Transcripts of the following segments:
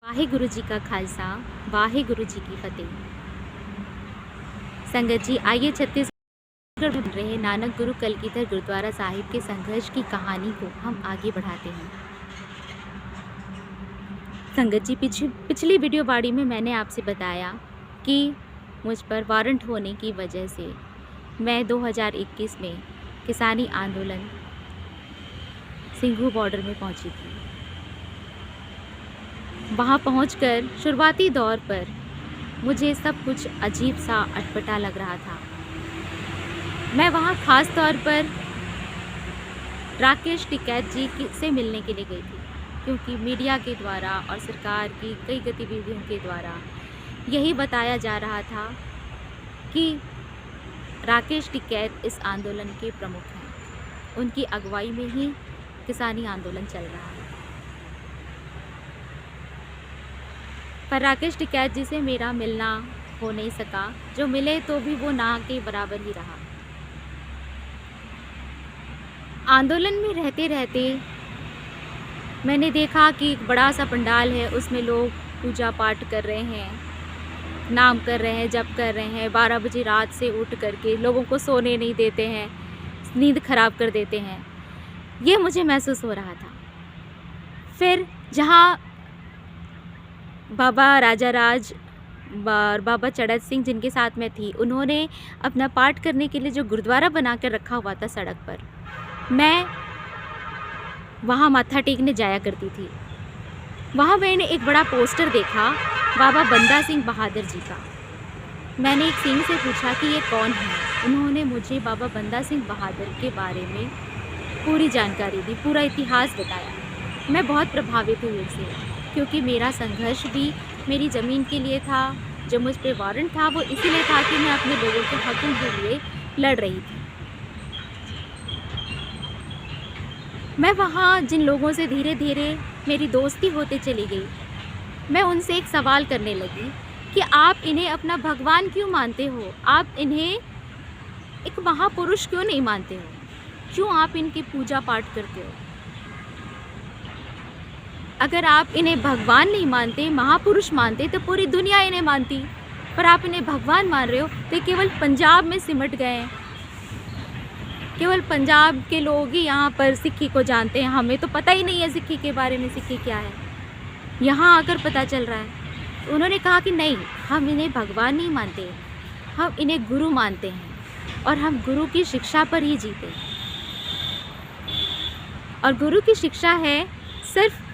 वाहिगुरु जी का खालसा, वाहिगुरु जी की फतेह। संगत जी, आइए छत्तीसगढ़ में बन रहे नानक गुरु कलगीधर गुरुद्वारा साहिब के संघर्ष की कहानी को हम आगे बढ़ाते हैं। संगत जी, पिछली वीडियो बाड़ी में मैंने आपसे बताया कि मुझ पर वारंट होने की वजह से मैं 2021 में किसानी आंदोलन सिंघू बॉर्डर में पहुंची थी। वहां पहुंचकर शुरुआती दौर पर मुझे सब कुछ अजीब सा अटपटा लग रहा था। मैं वहां ख़ास तौर पर राकेश टिकैत जी से मिलने के लिए गई थी, क्योंकि मीडिया के द्वारा और सरकार की कई गतिविधियों के द्वारा यही बताया जा रहा था कि राकेश टिकैत इस आंदोलन के प्रमुख हैं। उनकी अगुवाई में ही किसानी आंदोलन चल रहा है। पर राकेश टिकैत जी से मेरा मिलना हो नहीं सका। जो मिले तो भी वो ना के बराबर ही रहा। आंदोलन में रहते रहते मैंने देखा कि एक बड़ा सा पंडाल है, उसमें लोग पूजा पाठ कर रहे हैं, नाम कर रहे हैं, जप कर रहे हैं। 12 बजे रात से उठ करके लोगों को सोने नहीं देते हैं, नींद खराब कर देते हैं। ये मुझे महसूस हो रहा था। फिर जहाँ बाबा राजा राज और बाबा चड़त सिंह जिनके साथ मैं थी, उन्होंने अपना पाठ करने के लिए जो गुरुद्वारा बना कर रखा हुआ था सड़क पर, मैं वहाँ माथा टेकने जाया करती थी। वहाँ मैंने एक बड़ा पोस्टर देखा बाबा बंदा सिंह बहादुर जी का। मैंने एक सिंह से पूछा कि ये कौन है। उन्होंने मुझे बाबा बंदा सिंह बहादुर के बारे में पूरी जानकारी दी, पूरा इतिहास बताया। मैं बहुत प्रभावित हुई उससे, क्योंकि मेरा संघर्ष भी मेरी ज़मीन के लिए था। जो मुझ पे वारंट था वो इसीलिए था कि मैं अपने लोगों के हकों के लिए लड़ रही थी। मैं वहाँ जिन लोगों से धीरे धीरे मेरी दोस्ती होते चली गई, मैं उनसे एक सवाल करने लगी कि आप इन्हें अपना भगवान क्यों मानते हो? आप इन्हें एक महापुरुष क्यों नहीं मानते हो? क्यों आप इनकी पूजा पाठ करते हो? अगर आप इन्हें भगवान नहीं मानते, महापुरुष मानते, तो पूरी दुनिया इन्हें मानती। पर आप इन्हें भगवान मान रहे हो तो केवल पंजाब में सिमट गए हैं। केवल पंजाब के लोग ही यहाँ पर सिक्की को जानते हैं। हमें तो पता ही नहीं है सिक्की के बारे में, सिक्की क्या है, यहाँ आकर पता चल रहा है। उन्होंने कहा कि नहीं, हम इन्हें भगवान नहीं मानते, हम इन्हें गुरु मानते हैं और हम गुरु की शिक्षा पर ही जीते। और गुरु की शिक्षा है सिर्फ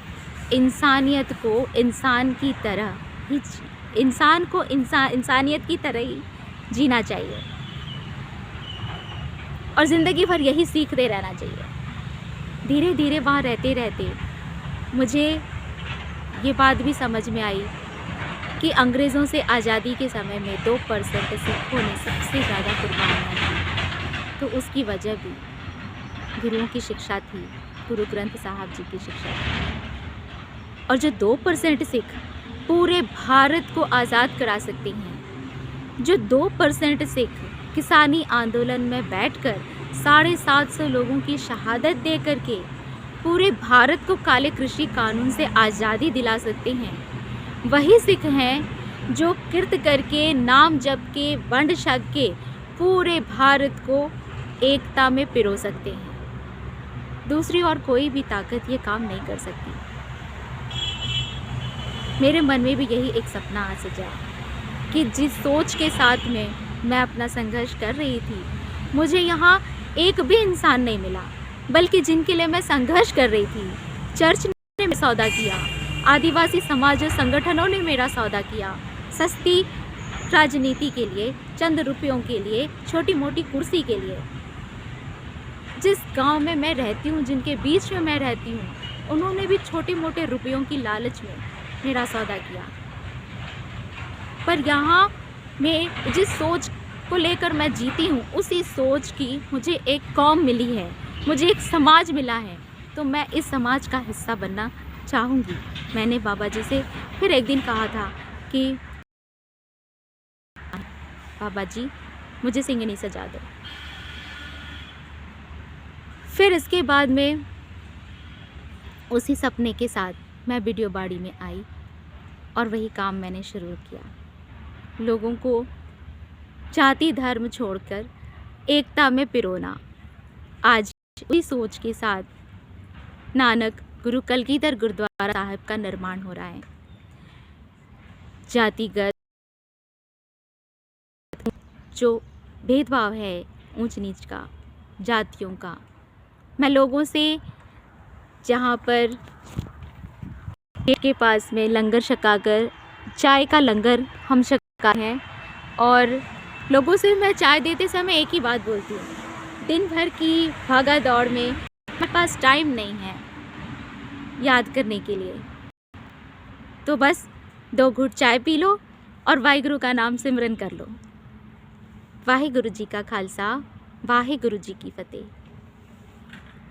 इंसानियत को इंसान की तरह ही, इंसान को इंसानियत की तरह ही जीना चाहिए और ज़िंदगी भर यही सीखते रहना चाहिए। धीरे धीरे वहाँ रहते रहते मुझे ये बात भी समझ में आई कि अंग्रेज़ों से आज़ादी के समय में 2% सिखों ने सबसे ज़्यादा कुर्बानियाँ दी। तो उसकी वजह भी गुरुओं की शिक्षा थी, गुरु ग्रंथ साहब जी की शिक्षा थी। और जो 2% सिख पूरे भारत को आज़ाद करा सकते हैं, जो 2% सिख किसानी आंदोलन में बैठकर 750 लोगों की शहादत दे करके पूरे भारत को काले कृषि कानून से आज़ादी दिला सकते हैं, वही सिख हैं जो कीर्त करके, नाम जप के, वंड छक के पूरे भारत को एकता में पिरो सकते हैं। दूसरी और कोई भी ताकत ये काम नहीं कर सकती। मेरे मन में भी यही एक सपना आ सजा कि जिस सोच के साथ में मैं अपना संघर्ष कर रही थी, मुझे यहाँ एक भी इंसान नहीं मिला, बल्कि जिनके लिए मैं संघर्ष कर रही थी, चर्च ने मेरा सौदा किया, आदिवासी समाज और संगठनों ने मेरा सौदा किया, सस्ती राजनीति के लिए, चंद रुपयों के लिए, छोटी मोटी कुर्सी के लिए। जिस गांव में मैं रहती हूँ, जिनके बीच में मैं रहती हूँ, उन्होंने भी छोटे मोटे रुपयों की लालच में मेरा सौदा किया। पर यहाँ मैं जिस सोच को लेकर मैं जीती हूँ, उसी सोच की मुझे एक कौम मिली है, मुझे एक समाज मिला है, तो मैं इस समाज का हिस्सा बनना चाहूँगी। मैंने बाबा जी से फिर एक दिन कहा था कि बाबा जी, मुझे सिंगनी सजा दो। फिर इसके बाद में उसी सपने के साथ मैं वीडियो बाड़ी में आई और वही काम मैंने शुरू किया। लोगों को जाति धर्म छोड़कर एकता में पिरोना। आज उसी सोच के साथ नानक गुरु कलगीधर गुरुद्वारा साहिब का निर्माण हो रहा है। जातिगत जो भेदभाव है ऊंच नीच का, जातियों का, मैं लोगों से जहाँ पर गेट के पास में लंगर छकाकर चाय का लंगर हम छका हैं और लोगों से मैं चाय देते समय एक ही बात बोलती हूँ, दिन भर की भागा दौड़ में मेरे पास टाइम नहीं है याद करने के लिए, तो बस 2 घूंट चाय पी लो और वाहिगुरु का नाम सिमरन कर लो। वाहिगुरु जी का खालसा, वाहिगुरु जी की फतेह।